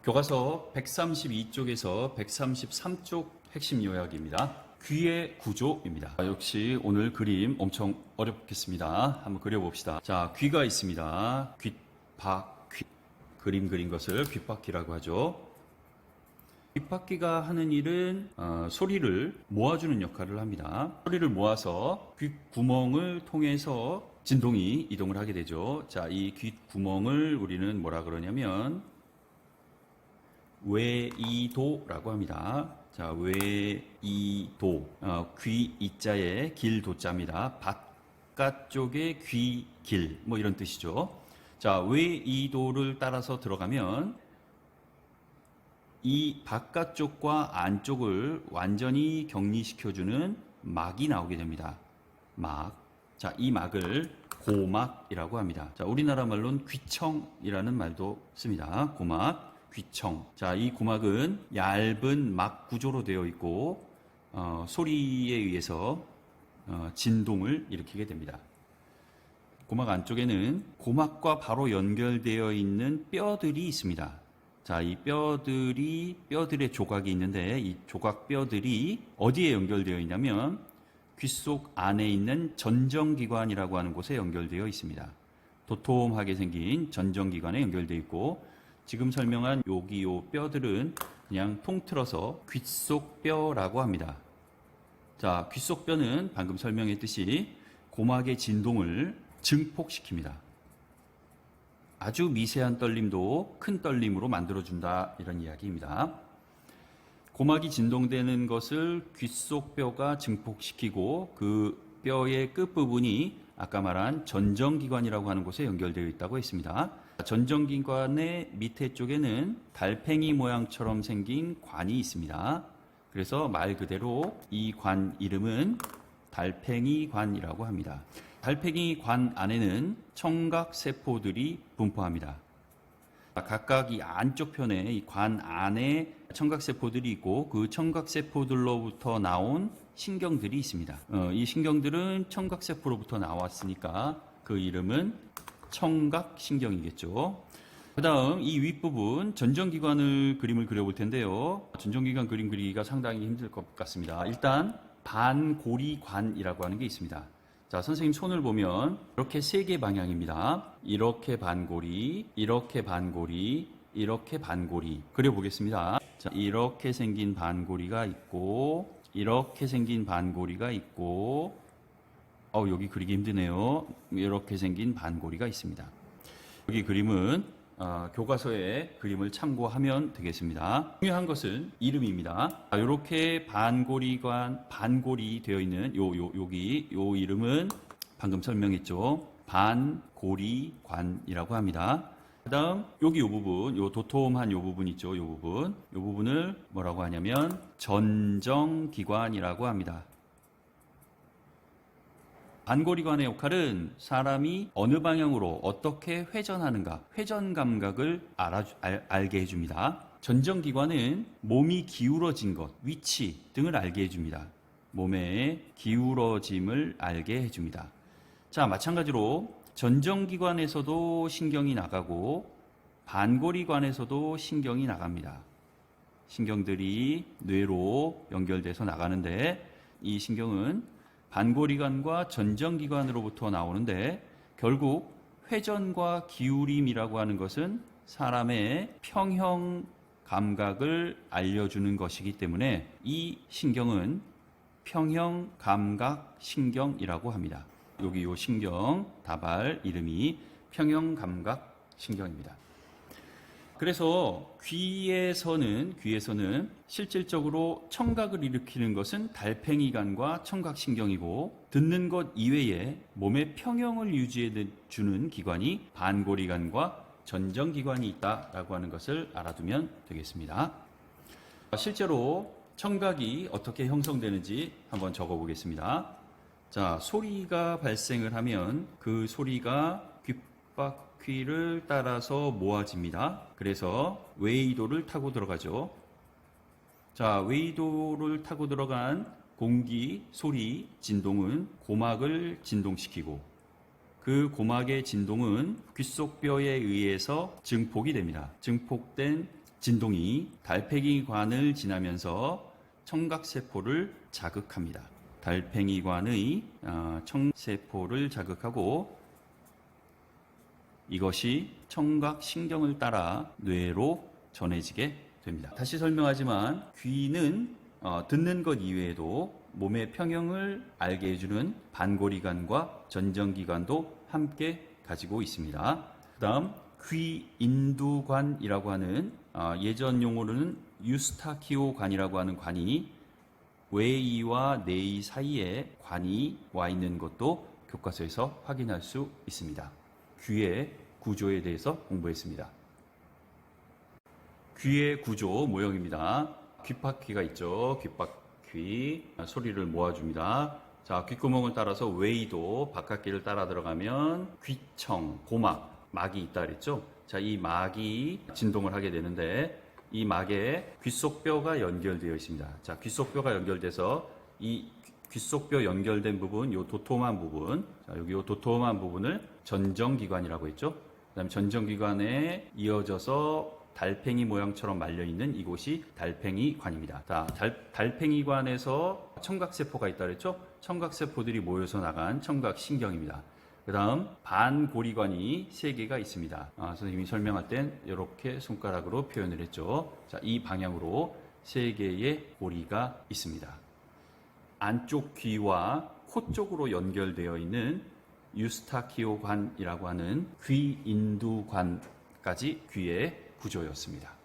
교과서 132쪽에서 133쪽 핵심 요약입니다. 귀의 구조입니다. 역시 오늘 그림 엄청 어렵겠습니다. 한번 그려봅시다. 자, 귀가 있습니다. 귓바퀴. 그림 그린 것을 귓바퀴라고 하죠. 귓바퀴가 하는 일은 소리를 모아주는 역할을 합니다. 소리를 모아서 귓구멍을 통해서 진동이 이동을 하게 되죠. 자, 이 귓구멍을 우리는 뭐라 그러냐면 외이도라고 합니다. 자, 외이도. 귀 이자에 길 도자입니다. 바깥쪽에 귀 길, 뭐 이런 뜻이죠. 자, 외이도를 따라서 들어가면 이 바깥쪽과 안쪽을 완전히 격리시켜주는 막이 나오게 됩니다. 막. 자, 이 막을 고막이라고 합니다. 자, 우리나라 말로는 귀청이라는 말도 씁니다. 고막. 귀청. 자, 이 고막은 얇은 막 구조로 되어 있고 소리에 의해서 진동을 일으키게 됩니다. 고막 안쪽에는 고막과 바로 연결되어 있는 뼈들이 있습니다. 자, 이 뼈들의 조각이 있는데 이 조각 뼈들이 어디에 연결되어 있냐면 귓속 안에 있는 전정기관이라고 하는 곳에 연결되어 있습니다. 도톰하게 생긴 전정기관에 연결되어 있고, 지금 설명한 여기 요 뼈들은 그냥 통틀어서 귓속뼈라고 합니다. 자, 귓속뼈는 방금 설명했듯이 고막의 진동을 증폭시킵니다. 아주 미세한 떨림도 큰 떨림으로 만들어준다, 이런 이야기입니다. 고막이 진동되는 것을 귓속뼈가 증폭시키고 그 뼈의 끝부분이 아까 말한 전정기관이라고 하는 곳에 연결되어 있다고 했습니다. 전정기관의 밑에 쪽에는 달팽이 모양처럼 생긴 관이 있습니다. 그래서 말 그대로 이 관 이름은 달팽이 관이라고 합니다. 달팽이 관 안에는 청각세포들이 분포합니다. 각각 이 안쪽 편에 이 관 안에 청각세포들이 있고 그 청각세포들로부터 나온 신경들이 있습니다. 이 신경들은 청각세포로부터 나왔으니까 그 이름은 청각신경이겠죠. 그 다음 이 윗부분 전정기관을 그림을 그려볼 텐데요. 전정기관 그림 그리기가 상당히 힘들 것 같습니다. 일단 반고리관이라고 하는 게 있습니다. 자, 선생님 손을 보면 이렇게 세 개 방향입니다. 이렇게 반고리, 이렇게 반고리, 이렇게 반고리 그려보겠습니다. 자, 이렇게 생긴 반고리가 있고, 이렇게 생긴 반고리가 있고, 여기 그리기 힘드네요. 이렇게 생긴 반고리가 있습니다. 여기 그림은 교과서의 그림을 참고하면 되겠습니다. 중요한 것은 이름입니다. 이렇게 반고리 되어 있는 여기 요 이름은 방금 설명했죠. 반고리관이라고 합니다. 그 다음 여기 요 부분, 요 도톰한 요 부분 있죠. 요 부분을 뭐라고 하냐면 전정기관이라고 합니다. 반고리관의 역할은 사람이 어느 방향으로 어떻게 회전하는가, 회전 감각을 알게 해줍니다. 전정기관은 몸이 기울어진 것, 위치 등을 알게 해줍니다. 몸의 기울어짐을 알게 해줍니다. 자, 마찬가지로 전정기관에서도 신경이 나가고 반고리관에서도 신경이 나갑니다. 신경들이 뇌로 연결돼서 나가는데 이 신경은 반고리관과 전정기관으로부터 나오는데 결국 회전과 기울임이라고 하는 것은 사람의 평형 감각을 알려주는 것이기 때문에 이 신경은 평형 감각 신경이라고 합니다. 여기 요 신경 다발 이름이 평형 감각 신경입니다. 그래서 귀에서는 실질적으로 청각을 일으키는 것은 달팽이관과 청각신경이고, 듣는 것 이외에 몸의 평형을 유지해 주는 기관이 반고리관과 전정기관이 있다라고 하는 것을 알아두면 되겠습니다. 실제로 청각이 어떻게 형성되는지 한번 적어 보겠습니다. 자, 소리가 발생을 하면 그 소리가 귓바퀴를 따라서 모아집니다. 그래서 웨이도를 타고 들어가죠. 자, 웨이도를 타고 들어간 공기, 소리, 진동은 고막을 진동시키고 그 고막의 진동은 귓속뼈에 의해서 증폭이 됩니다. 증폭된 진동이 달팽이관을 지나면서 청각세포를 자극합니다. 달팽이관의 청세포를 자극하고 이것이 청각신경을 따라 뇌로 전해지게 됩니다. 다시 설명하지만 귀는 듣는 것 이외에도 몸의 평형을 알게 해주는 반고리관과 전정기관도 함께 가지고 있습니다. 그 다음 귀인두관이라고 하는 예전 용어로는 유스타키오관이라고 하는 관이 외이와 내이 사이에 관이 와 있는 것도 교과서에서 확인할 수 있습니다. 귀의 구조에 대해서 공부했습니다. 귀의 구조 모형입니다. 귓바퀴가 있죠. 귓바퀴 소리를 모아줍니다. 자, 귓구멍을 따라서 웨이도 바깥길을 따라 들어가면 귀청, 고막, 막이 있다 그랬죠. 자, 이 막이 진동을 하게 되는데 이 막에 귓속뼈가 연결되어 있습니다. 자, 귓속뼈가 연결돼서 이 귓속뼈 연결된 부분, 요 도톰한 부분, 자, 여기 요 도톰한 부분을 전정기관이라고 했죠. 그다음에 전정기관에 이어져서 달팽이 모양처럼 말려있는 이곳이 달팽이관입니다. 자, 달팽이관에서 청각세포가 있다 그랬죠? 청각세포들이 모여서 나간 청각신경입니다. 그 다음 반고리관이 3개가 있습니다. 선생님이 설명할 땐 이렇게 손가락으로 표현을 했죠. 자, 이 방향으로 3개의 고리가 있습니다. 안쪽 귀와 코 쪽으로 연결되어 있는 유스타키오관이라고 하는 귀인두관까지 귀의 구조였습니다.